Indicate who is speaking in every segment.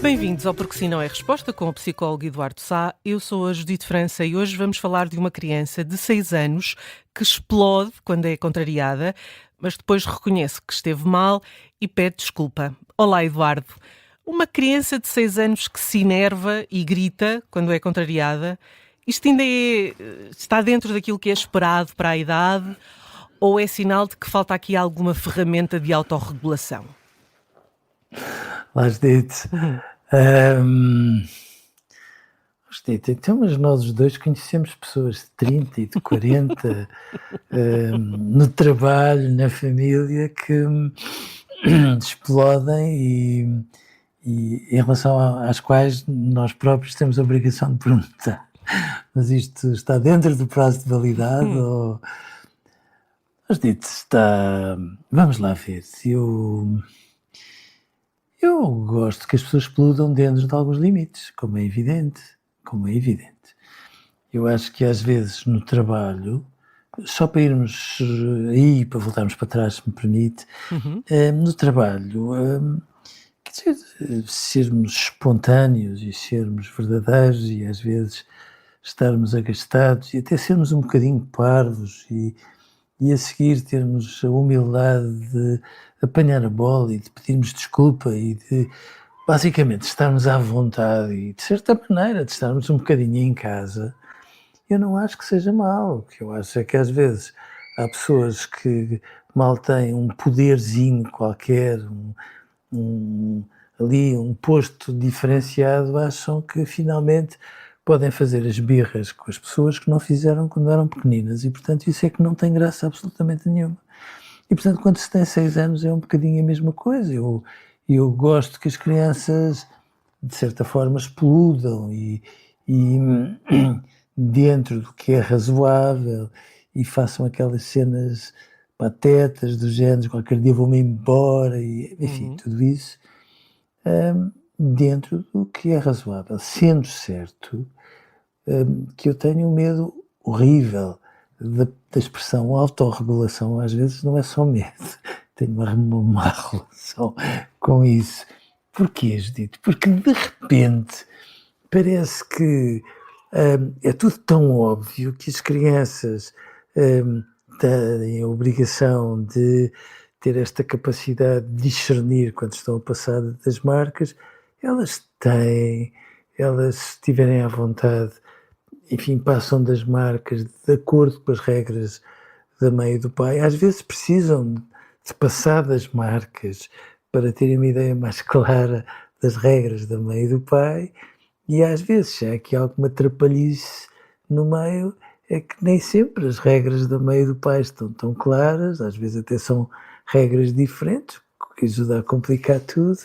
Speaker 1: Bem-vindos ao Porque Sim Não é Resposta com o psicólogo Eduardo Sá. Eu sou a Judite França e hoje vamos falar de uma criança de 6 anos que explode quando é contrariada, mas depois reconhece que esteve mal e pede desculpa. Olá, Eduardo. Uma criança de 6 anos que se enerva e grita quando é contrariada, isto ainda está dentro daquilo que é esperado para a idade ou é sinal de que falta aqui alguma ferramenta de autorregulação?
Speaker 2: Lá dito.
Speaker 1: Uhum.
Speaker 2: Então, mas nós os dois conhecemos pessoas de 30 e de 40 no trabalho, na família, que explodem e em relação às quais nós próprios temos a obrigação de perguntar: mas isto está dentro do prazo de validade? Ou... Mas dito, está... Vamos lá ver. Eu gosto que as pessoas explodam dentro de alguns limites, como é evidente. Eu acho que às vezes no trabalho, só para irmos aí, para voltarmos para trás, se me permite,
Speaker 1: Uhum.
Speaker 2: no trabalho, quer dizer, sermos espontâneos e sermos verdadeiros e às vezes estarmos agastados e até sermos um bocadinho parvos e a seguir termos a humildade de apanhar a bola e de pedirmos desculpa e de basicamente estarmos à vontade e de certa maneira de estarmos um bocadinho em casa. Eu não acho que seja mau. O que eu acho é que às vezes há pessoas que mal têm um poderzinho qualquer, ali um posto diferenciado, acham que finalmente podem fazer as birras com as pessoas que não fizeram quando eram pequeninas e, portanto, isso é que não tem graça absolutamente nenhuma. E, portanto, quando se tem 6 anos é um bocadinho a mesma coisa. Eu gosto que as crianças, de certa forma, explodam e dentro do que é razoável e façam aquelas cenas patetas do género, qualquer dia vou-me embora e, enfim,
Speaker 1: Uhum.
Speaker 2: tudo isso dentro do que é razoável. Sendo certo que eu tenho um medo horrível da expressão autorregulação, às vezes não é só medo, tenho uma má relação com isso. Porquê, Judito? Porque de repente parece que é tudo tão óbvio que as crianças têm a obrigação de ter esta capacidade de discernir quando estão a passar das marcas. Elas têm, elas se estiverem à vontade, enfim, passam das marcas de acordo com as regras da mãe e do pai. Às vezes precisam de passar das marcas para terem uma ideia mais clara das regras da mãe e do pai. E às vezes, se há aqui alguma trapalhice no meio, é que nem sempre as regras da mãe e do pai estão tão claras, às vezes até são regras diferentes, o que ajuda a complicar tudo,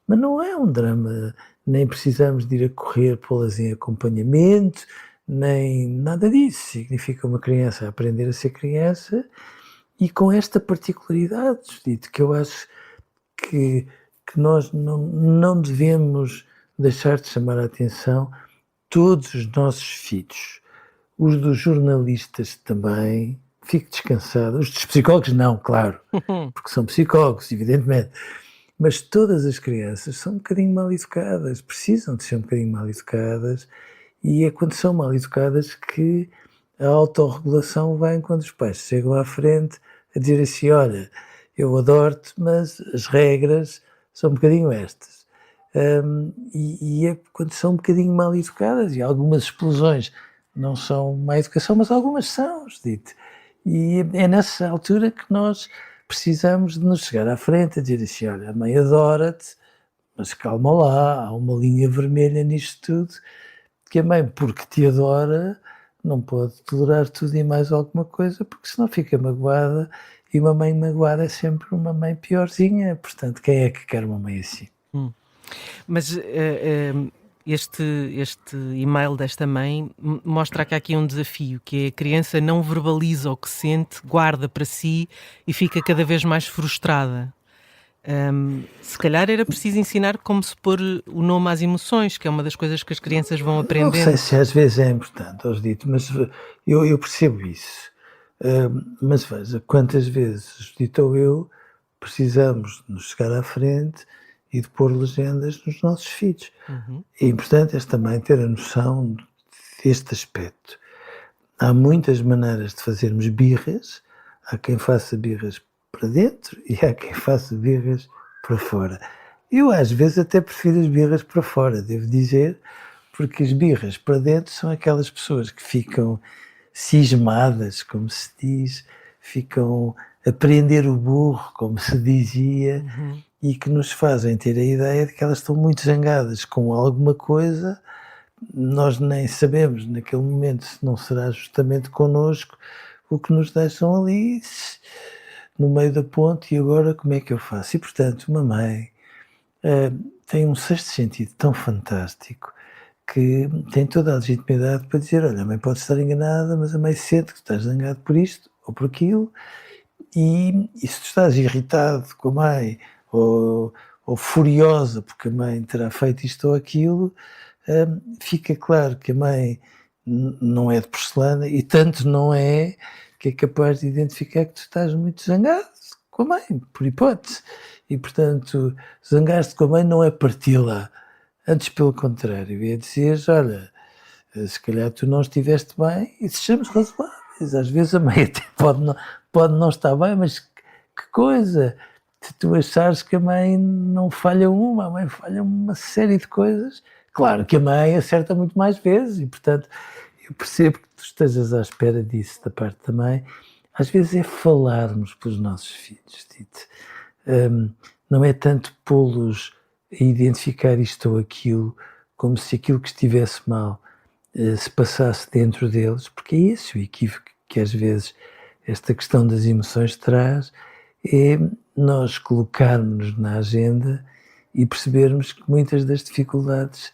Speaker 2: mas não é um drama, nem precisamos de ir a correr pô-las em acompanhamento, nem nada disso. Significa uma criança aprender a ser criança e com esta particularidade, Judito, que eu acho que nós não devemos deixar de chamar a atenção todos os nossos filhos, os dos jornalistas também, fique descansado, os dos psicólogos não, claro, porque são psicólogos, evidentemente, mas todas as crianças são um bocadinho mal educadas, precisam de ser um bocadinho mal educadas e é quando são mal educadas que a autorregulação vem quando os pais chegam à frente a dizer assim, olha, eu adoro-te, mas as regras são um bocadinho estas. E é quando são um bocadinho mal educadas e algumas explosões não são má educação, mas algumas são, Judite. E é nessa altura que nós precisamos de nos chegar à frente a dizer assim, olha, a mãe adora-te, mas calma lá, há uma linha vermelha nisto tudo, que a mãe, porque te adora, não pode tolerar tudo e mais alguma coisa, porque senão fica magoada, e uma mãe magoada é sempre uma mãe piorzinha, portanto, quem é que quer uma mãe assim?
Speaker 1: Mas este e-mail desta mãe mostra que há aqui um desafio, que é a criança não verbaliza o que sente, guarda para si e fica cada vez mais frustrada. Se calhar era preciso ensinar como se pôr o nome às emoções, que é uma das coisas que as crianças vão
Speaker 2: Não sei
Speaker 1: aprendendo.
Speaker 2: se às vezes é importante, aos dito, mas eu percebo isso. Mas veja, quantas vezes, dito ou eu, precisamos de nos chegar à frente e de pôr legendas nos nossos filhos.
Speaker 1: Uhum.
Speaker 2: É importante também ter a noção deste aspecto. Há muitas maneiras de fazermos birras, há quem faça birras para dentro e há quem faça birras para fora. Eu às vezes até prefiro as birras para fora, devo dizer, porque as birras para dentro são aquelas pessoas que ficam cismadas, como se diz, ficam a prender o burro, como se dizia,
Speaker 1: Uhum.
Speaker 2: e que nos fazem ter a ideia de que elas estão muito zangadas com alguma coisa. Nós nem sabemos naquele momento se não será justamente connosco, o que nos deixam ali no meio da ponte. E agora como é que eu faço? E portanto uma mãe tem um sexto sentido tão fantástico que tem toda a legitimidade para dizer: olha, a mãe pode estar enganada, mas a mãe sente que tu estás zangado por isto ou por aquilo, e se tu estás irritado com a mãe ou furiosa porque a mãe terá feito isto ou aquilo, fica claro que a mãe não é de porcelana, e tanto não é que é capaz de identificar que tu estás muito zangado com a mãe, por hipótese. E portanto, zangar-te com a mãe não é parti-la, antes pelo contrário, é dizer: olha, se calhar tu não estiveste bem, e sejamos razoáveis. Às vezes a mãe até pode não estar bem, mas que coisa, se tu achares que a mãe não falha uma, a mãe falha uma série de coisas. Claro que a mãe acerta muito mais vezes e, portanto, eu percebo que tu estejas à espera disso da parte da mãe. Às vezes é falarmos pelos nossos filhos, Tite. Não é tanto pô-los a identificar isto ou aquilo, como se aquilo que estivesse mal se passasse dentro deles, porque é esse o equívoco que às vezes esta questão das emoções traz, é nós colocarmos-nos na agenda e percebermos que muitas das dificuldades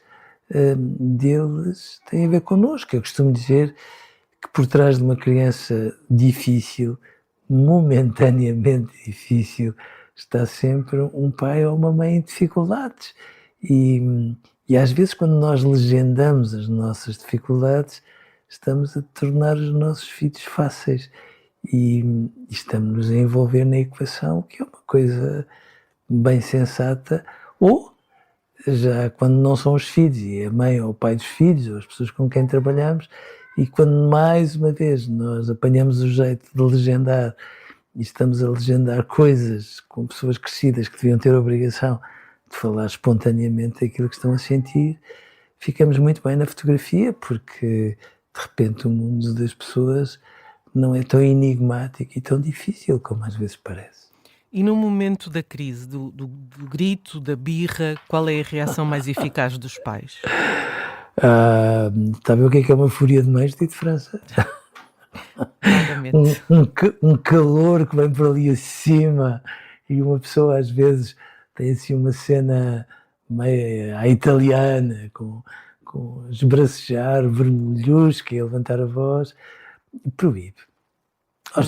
Speaker 2: deles têm a ver connosco. Eu costumo dizer que por trás de uma criança difícil, momentaneamente difícil, está sempre um pai ou uma mãe em dificuldades. E às vezes, quando nós legendamos as nossas dificuldades, estamos a tornar os nossos filhos fáceis e estamos-nos a envolver na equação, o que é uma coisa bem sensata. Ou já quando não são os filhos, e a mãe ou o pai dos filhos, ou as pessoas com quem trabalhamos, e quando mais uma vez nós apanhamos o jeito de legendar e estamos a legendar coisas com pessoas crescidas que deviam ter a obrigação de falar espontaneamente aquilo que estão a sentir, ficamos muito bem na fotografia, porque de repente o mundo das pessoas não é tão enigmático e tão difícil como às vezes parece.
Speaker 1: E no momento da crise, do grito, da birra, qual é a reação mais eficaz dos pais?
Speaker 2: Está a ver o que é uma fúria de mães de França?
Speaker 1: Vagamente.
Speaker 2: Um calor que vem por ali acima, e uma pessoa às vezes tem assim uma cena meio à italiana, com esbracejar, vermelhusca e a levantar a voz, e proíbe.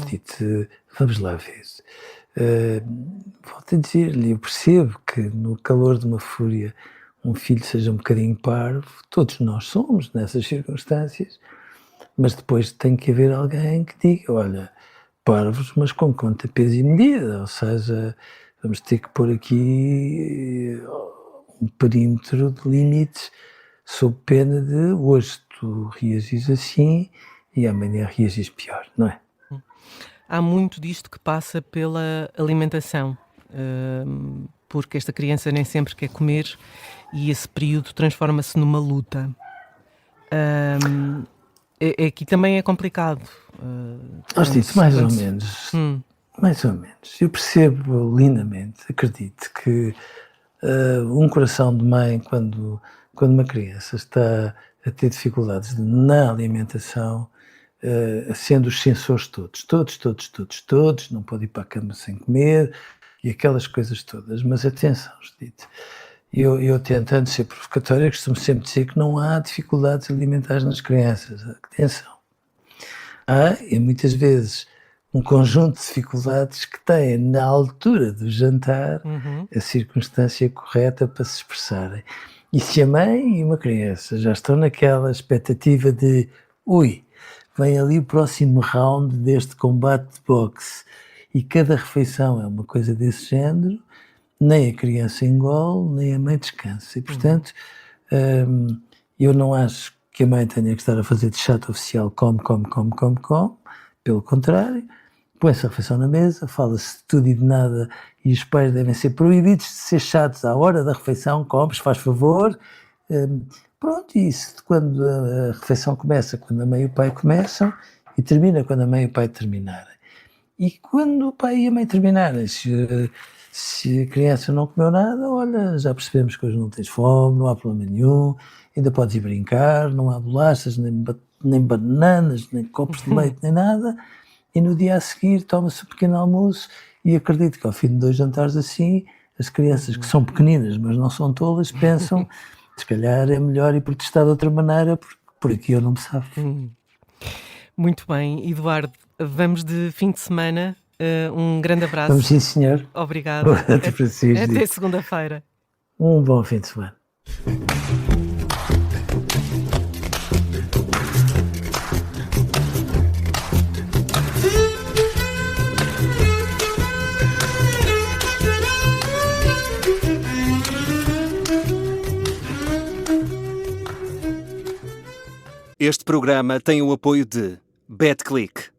Speaker 2: Dito, vamos lá ver. Volto a dizer-lhe, eu percebo que no calor de uma fúria um filho seja um bocadinho parvo, todos nós somos nessas circunstâncias, mas depois tem que haver alguém que diga: olha, parvos, mas com conta, peso e medida, ou seja, vamos ter que pôr aqui um perímetro de limites, sob pena de hoje tu reagis assim e amanhã reagis pior, não é?
Speaker 1: Há muito disto que passa pela alimentação, porque esta criança nem sempre quer comer e esse período transforma-se numa luta. Aqui também é complicado.
Speaker 2: Dito, mais ou menos. Eu percebo lindamente, acredito que um coração de mãe, quando uma criança está a ter dificuldades na alimentação, sendo os sensores todos, não pode ir para a cama sem comer, e aquelas coisas todas. Mas atenção, Judite, eu tentando ser provocatório, costumo sempre dizer que não há dificuldades alimentares nas crianças. Atenção. Há, e muitas vezes, um conjunto de dificuldades que têm, na altura do jantar, a circunstância correta para se expressarem. E se a mãe e uma criança já estão naquela expectativa de ui, vem ali o próximo round deste combate de boxe, e cada refeição é uma coisa desse género, nem a criança engole, nem a mãe descansa. E, portanto, eu não acho que a mãe tenha que estar a fazer de chato oficial, come. Pelo contrário, põe-se a refeição na mesa, fala-se de tudo e de nada, e os pais devem ser proibidos de ser chatos à hora da refeição, comes, faz favor. Pronto, e isso quando a refeição começa, quando a mãe e o pai começam, e termina quando a mãe e o pai terminarem. E quando o pai e a mãe terminarem, se a criança não comeu nada, olha, já percebemos que hoje não tens fome, não há problema nenhum, ainda podes ir brincar, não há bolachas, nem bananas, nem copos de leite, nem nada, e no dia a seguir toma-se um pequeno almoço, e acredito que ao fim de 2 jantares assim, as crianças que são pequeninas, mas não são tolas, pensam, se calhar é melhor ir protestar de outra maneira, porque por aqui eu não me safo.
Speaker 1: Muito bem, Eduardo, vamos de fim de semana. Um grande abraço.
Speaker 2: Vamos sim, senhor.
Speaker 1: Obrigado. Até segunda-feira.
Speaker 2: Um bom fim de semana.
Speaker 3: Este programa tem o apoio de BetClick.